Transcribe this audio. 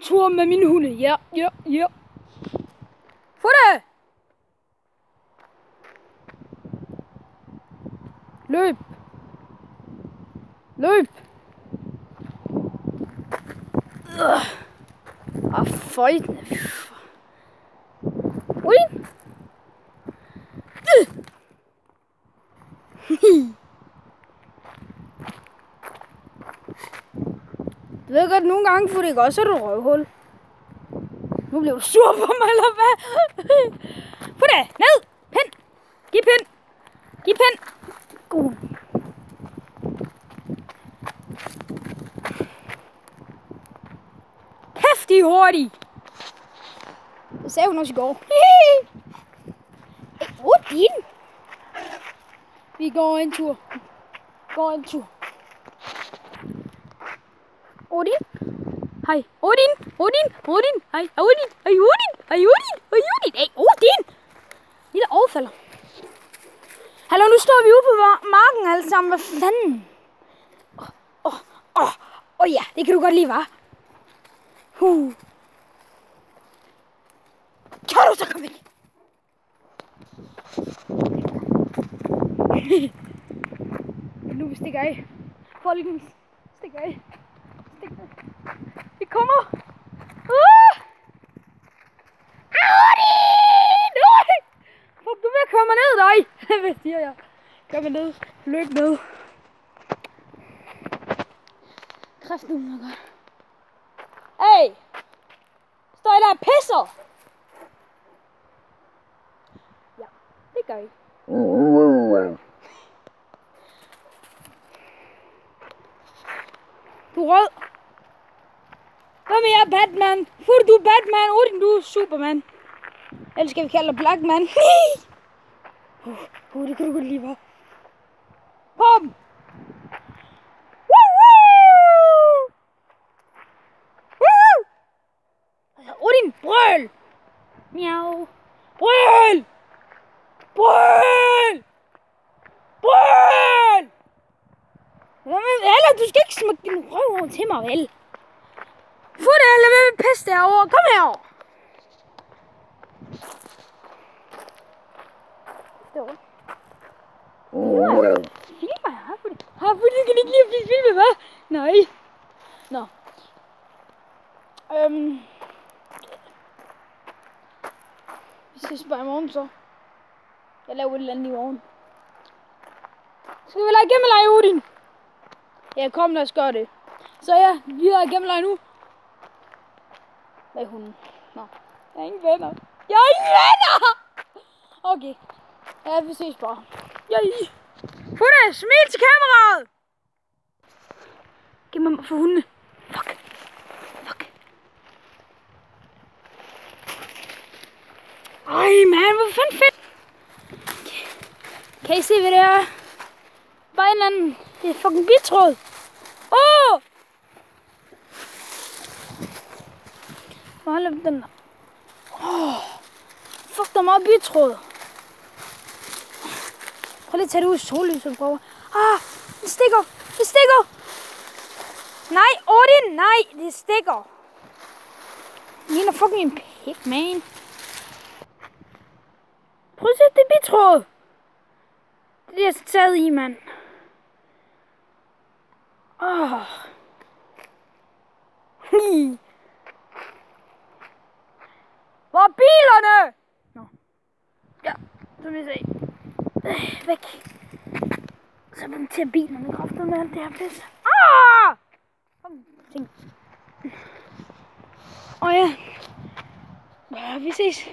tur med mine hunde. Ja. Få det! Løb! Føjtene. Ui! Du ved godt, nogle gange får det ikke også et røvhul. Nu bliver du sur på mig, eller hvad? Få det! Ned! Pind! Giv pind! God. Kæft, de er hurtige! Det sagde hun også i går. Odin! Vi går en tur. Odin? Hej. Odin! Hej. Odin! Hey, Odin! Lille overfalder. Hallo, nu står vi ude på marken alle sammen. Hvad fanden? Ja, det kan du godt lide, hva'? Kan du så komme væk? Nu stikker af. Folkens, stikker af. Vi kommer. Fuck, du vil komme ned, dig. Hvad siger jeg? Kom ned. Løb ned. Kræft nu, noget godt. Hey! Står I der og pisser? Ja, det gør I. Du er rød. Hvad med jer, Batman? Du er Batman, Odin, du er Superman. Ellers skal vi kalde dig Blackman. Det kan du godt lide, hva'? Kom! Odin, brøl! Miau. Brøl! Eller, du skal ikke smække din røv over til mig, vel? Få det, eller hvad med pisse derovre? Kom herover! Derovre. Filmer jeg? Har du kan ikke lide at blive filmet, hva'? Nej. Nå. Vi ses bare i morgen, så. Jeg laver et eller andet i morgen. Skal vi lege gemmeleje, Odin? Ja, kom, lad os gøre det. Så ja, vi har gemmeleje nu. Hvad er hunden? Nå, jeg har ingen venner. Okay. Ja, vi ses bare. Få det! Smil til kameraet! Giv mig for hundene. Fuck. Ej, man, hvor fanden fedt! Kan I se, hvad det er? Bare en anden. Det er fucking bitråd. Hold op den der. Fuck, der er meget bitråd. Prøv lige at tage det ud i sollyset og prøve. Det stikker. Nej, Odin, nej, det stikker. Det ligner fucking en pik, man. Prøv at se, det er bitråd. Det er jeg taget i, mand. Hvor er bilerne? Nå. Ja, så vil jeg se. Væk. Så vil til bilerne kraftet med alt det her pisse. Ting. Ja. Vi ses.